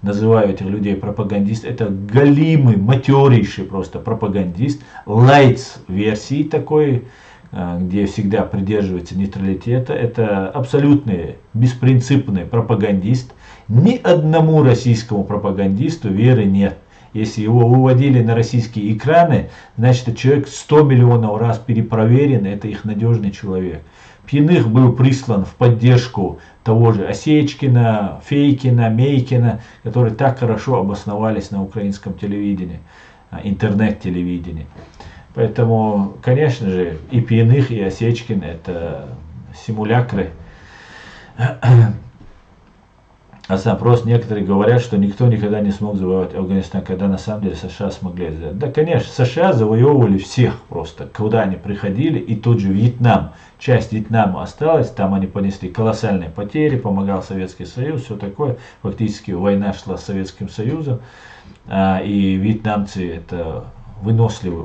называю этих людей пропагандист. Это галимый, матерейший просто пропагандист. Лайтс версии такой, где всегда придерживается нейтралитета. Это абсолютный беспринципный пропагандист. Ни одному российскому пропагандисту веры нет. Если его выводили на российские экраны, значит, человек 100 миллионов раз перепроверен, это их надежный человек. Пьяных был прислан в поддержку того же Осечкина, Фейкина, Мейкина, которые так хорошо обосновались на украинском телевидении, интернет-телевидении. Поэтому, конечно же, и Пьяных, и Осечкин это симулякры. Просто некоторые говорят, что никто никогда не смог завоевать Афганистан, когда на самом деле США смогли это сделать. Да, конечно, США завоевывали всех просто, куда они приходили, и тот же Вьетнам. Часть Вьетнама осталась, там они понесли колоссальные потери, помогал Советский Союз, все такое. Фактически война шла с Советским Союзом, и вьетнамцы это выносливые,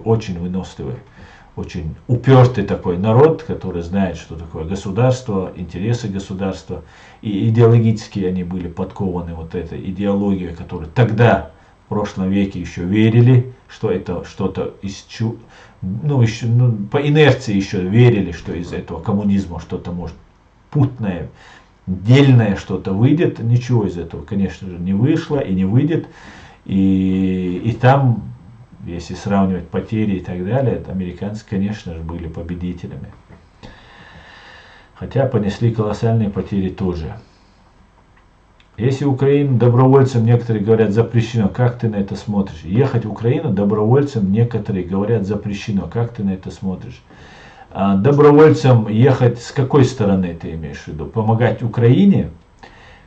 очень упертый такой народ, который знает, что такое государство, интересы государства. И идеологически они были подкованы вот этой идеологией, которую тогда, в прошлом веке, еще верили, что это что-то по инерции еще верили, что из этого коммунизма что-то может путное, дельное что-то выйдет. Ничего из этого, конечно же, не вышло и не выйдет. И там, если сравнивать потери и так далее, американцы, конечно же, были победителями. Хотя понесли колоссальные потери тоже. Если Украину добровольцам, некоторые говорят, запрещено, как ты на это смотришь? Ехать в Украину добровольцам, некоторые говорят, запрещено, как ты на это смотришь? Добровольцам ехать с какой стороны ты имеешь в виду? Помогать Украине?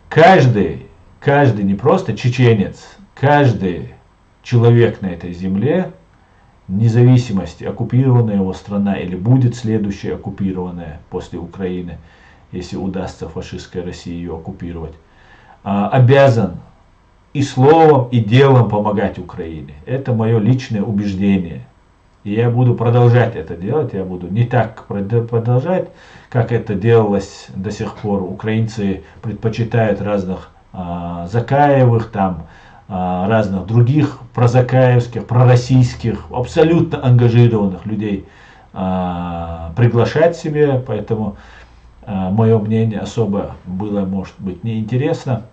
Каждый, не просто чеченец, каждый человек на этой земле, вне зависимости, оккупированная его страна или будет следующая оккупированная после Украины, если удастся фашистской России ее оккупировать, обязан и словом, и делом помогать Украине. Это мое личное убеждение. И я буду продолжать это делать, я буду не так продолжать, как это делалось до сих пор. Украинцы предпочитают разных Закаевых, разных других прозакаевских, пророссийских, абсолютно ангажированных людей приглашать себе, поэтому мое мнение особо было, может быть, неинтересно,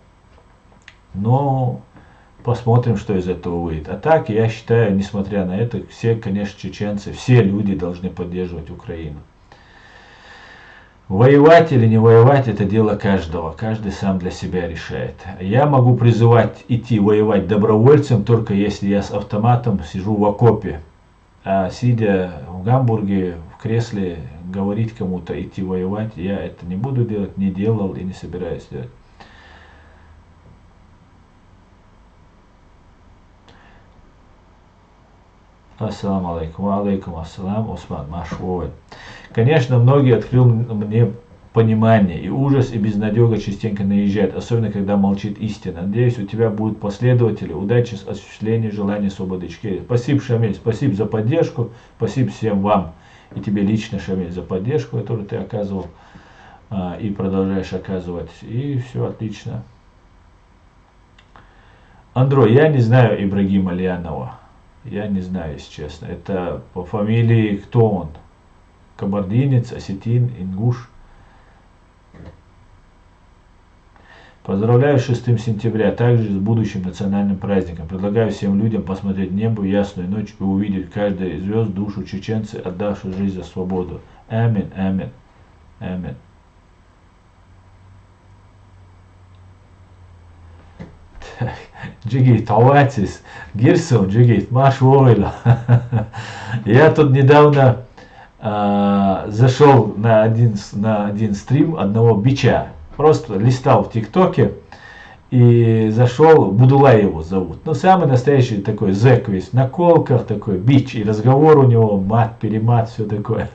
но посмотрим, что из этого выйдет. А так, я считаю, несмотря на это, все, конечно, чеченцы, все люди должны поддерживать Украину. Воевать или не воевать, это дело каждого. Каждый сам для себя решает. Я могу призывать идти воевать добровольцем, только если я с автоматом сижу в окопе. А сидя в Гамбурге, в кресле, говорить кому-то идти воевать, я это не буду делать, не делал и не собираюсь делать. Ассаламу алейкум. Алейкум ассалам, Осман Машвой. Конечно, многие открыл мне понимание, и ужас, и безнадега частенько наезжает, особенно когда молчит истина. Надеюсь, у тебя будут последователи. Удачи с осуществлением желания свободы Ичкерии. Спасибо, Шамиль, спасибо за поддержку, спасибо всем вам и тебе лично, Шамиль, за поддержку, которую ты оказывал и продолжаешь оказывать. И все отлично. Андрей, я не знаю Ибрагима Лианова. Я не знаю, если честно. Это по фамилии кто он? Кабардинец, осетин, ингуш. Поздравляю с 6 сентября, также с будущим национальным праздником. Предлагаю всем людям посмотреть небо в ясную ночь и увидеть каждой звезд душу чеченцы, отдавшую жизнь за свободу. Амин, амин, амин. Джигит, Аватис, Гирсон, Джигит, Маш Войла. Я тут недавно зашел на один стрим одного бича. Просто листал в ТикТоке и зашел, Будулай его зовут. Ну, самый настоящий такой зэк весь, на колках такой, бич, и разговор у него, мат, перемат, все такое.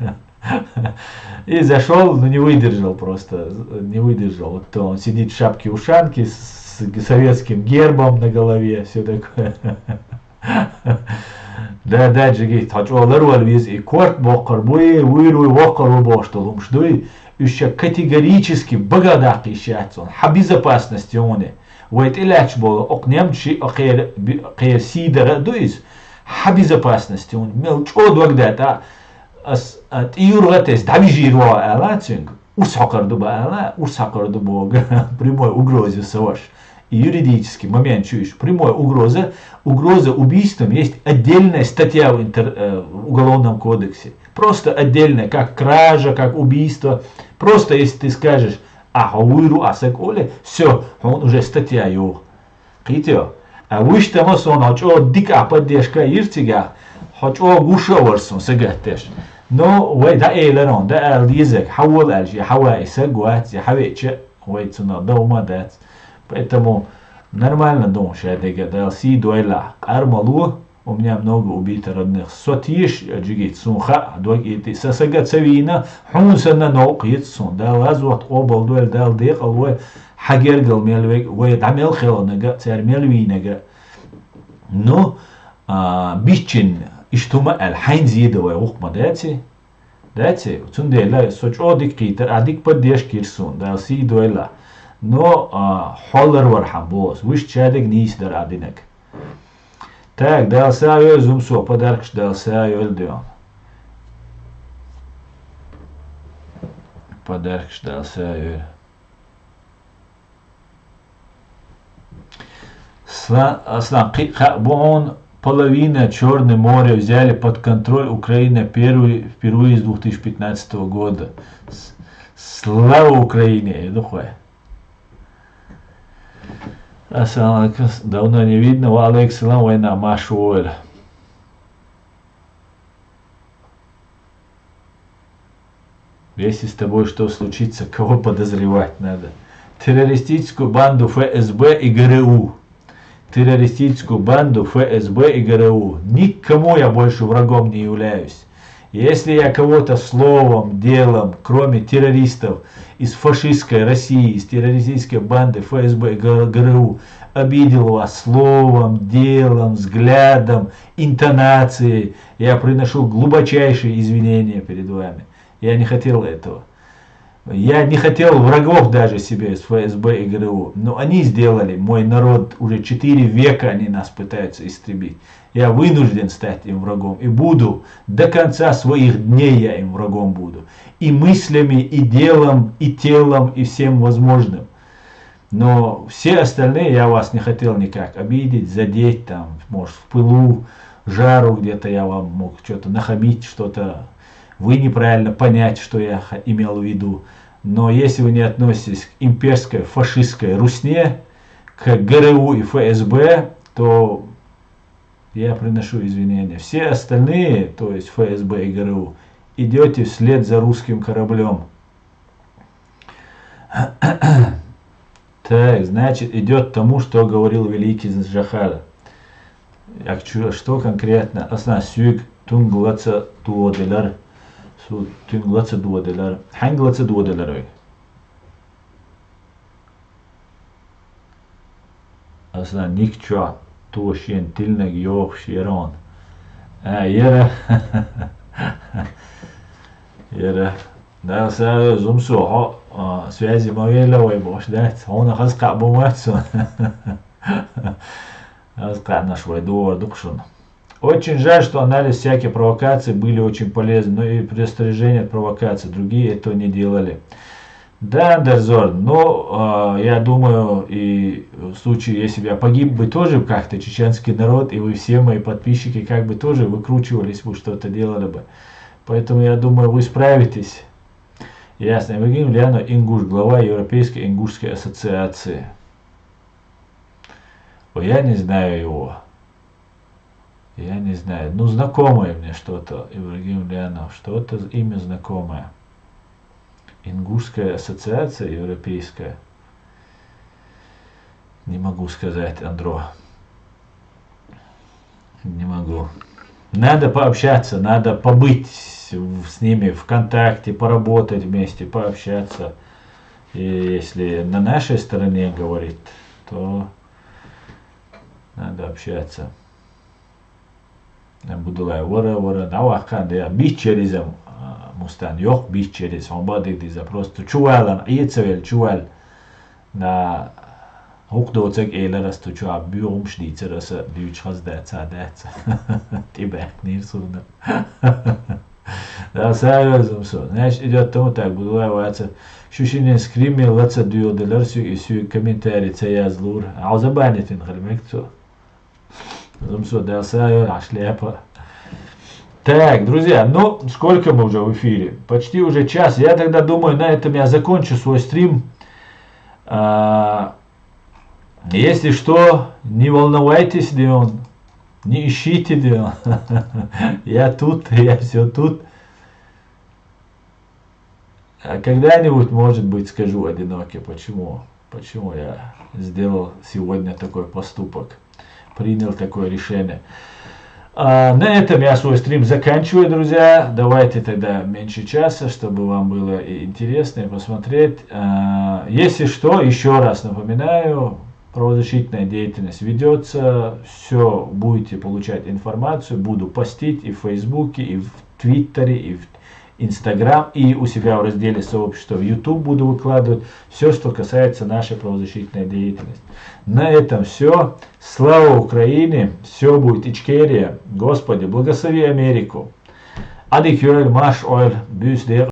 И зашел, но не выдержал просто, не выдержал. Вот он сидит в шапке-ушанке с советским гербом на голове, все такое. Да, Джигит, хачуалар вальвиз и корт бокар, буи, уируи вокар бошталум, шдуи. Еще категорически богадак ищаться, ха безопасности он. Вот и лечь было, окнемчи, окер сидера, дуис, ха безопасности он. Мелчо двагдата, от июрватес, давижирва алацинг, урсакардуба бога, прямой угрозе саваш. И юридический момент чуешь, прямой угроза убийством есть отдельная статья в Уголовном кодексе. Просто отдельная, как кража, как убийство. Просто если ты скажешь, ахауиру асаколе, все, он уже статья его. Китё. А вы что мы сон, хочо дика поддержка иртига, хочо гуша варсон сагатеш. Но вы да эйлерон, да язык, хавал альжи, хавай сагуат, хавече, вы цуна дома дать. Поэтому нормально думаю, что я догадал, си дуэла, армалу. У меня много убито родных. Сотиш, джигит, сунха, двоги, сасагацавина, хунсана нокит, сон, да, лазват, обал, дуэль, дал, декал, вой, хагергал, мелвег, вой, дамел хелонага, царь мелвинага. Ну, бичин, иштума, аль, хайн зидовая, ухма, дати, цундела, соч, одик китер, адик поддеш кирсун, да, си дуэла. Но, холлер вархам, босс, виш чадек нисдар адинак. Так, Далсайо Зумсо, подарок Далсайо Эльдеон. Подарок Далсайо. Аслан, он половина Черное море взяли под контроль Украины впервые с 2015 года. Слава Украине, духой. Ассаламу алейкум. Давно не видно. Ва алейкум, война, Машуэль. Если с тобой что случится, кого подозревать надо? Террористическую банду ФСБ и ГРУ. Террористическую банду ФСБ и ГРУ. Никому я больше врагом не являюсь. Если я кого-то словом, делом, кроме террористов из фашистской России, из террористической банды ФСБ и ГРУ, обидел вас словом, делом, взглядом, интонацией, я приношу глубочайшие извинения перед вами. Я не хотел этого. Я не хотел врагов даже себе из ФСБ и ГРУ, но они сделали, мой народ, уже 4 века они нас пытаются истребить. Я вынужден стать им врагом и буду, до конца своих дней я им врагом буду. И мыслями, и делом, и телом, и всем возможным. Но все остальные я вас не хотел никак обидеть, задеть, там, может в пылу, жару где-то я вам мог что-то нахамить, что-то вы неправильно понять, что я имел в виду. Но если вы не относитесь к имперской фашистской русне, к ГРУ и ФСБ, то я приношу извинения. Все остальные, то есть ФСБ и ГРУ, идете вслед за русским кораблем. Так, значит, идет тому, что говорил великий Джахар. Что конкретно? Aslan suyuk tunglatsa duodelar. Tunglatsa duodelar. Hanglatsa duodelar. Aslan nikcha тошен тильнег йох широн. Яра. Яра. Да, сразу зумсо, связи мовеловой бош, да, он хаска буматсон. Хаска наш войду дукшун. Очень жаль, что анализ всяких провокаций были очень полезны, но и предостережения от провокаций. Другие этого не делали. Да, Андерзорн, но я думаю, и в случае, если бы я погиб бы тоже как-то, чеченский народ, и вы все мои подписчики как бы тоже выкручивались бы, что-то делали бы. Поэтому я думаю, вы справитесь. Ясно. Евгений Ляно Ингуш, глава Европейской ингушской ассоциации. Ой, я не знаю его. Я не знаю. Ну, знакомое мне что-то, Евгений Ляно, что-то имя знакомое. Ингушская ассоциация европейская. Не могу сказать, Андро. Не могу. Надо пообщаться, надо побыть с ними в контакте, поработать вместе, пообщаться. И если на нашей стороне говорит, то надо общаться. Будулай вора, давахкан, я бичеризм, мустан, йох бичеризм, он бадыгди за просто чувалан, чувал, на Hochdeutsch eler du jo byom schnitzer as Deutsch has that's тебе не сумно. Да, серьезно все. Значит, идет тому так, буду лайваться. Шушинен скрими лаца дюоделер и сю комментарий цея злур. А забанит ин хальмекцо. Замсо, да, серьезно, шляпа. Так, друзья, ну, сколько мы уже в эфире? Почти уже час. Я тогда думаю, на этом я закончу свой стрим. Если что, не волнуйтесь, Леон, не ищите, Леон. Я тут, я все тут. А когда-нибудь, может быть, скажу одинокий, почему я сделал сегодня такой поступок, принял такое решение. На этом я свой стрим заканчиваю, друзья. Давайте тогда меньше часа, чтобы вам было и интересно и посмотреть. Если что, еще раз напоминаю, правозащитная деятельность ведется, все будете получать информацию, буду постить и в Фейсбуке, и в Твиттере, и в Инстаграм, и у себя в разделе сообщества в YouTube буду выкладывать все, что касается нашей правозащитной деятельности. На этом все. Слава Украине, все будет Ичкерия. Господи, благослови Америку. Адикюэль, Маш Ойл, Бюс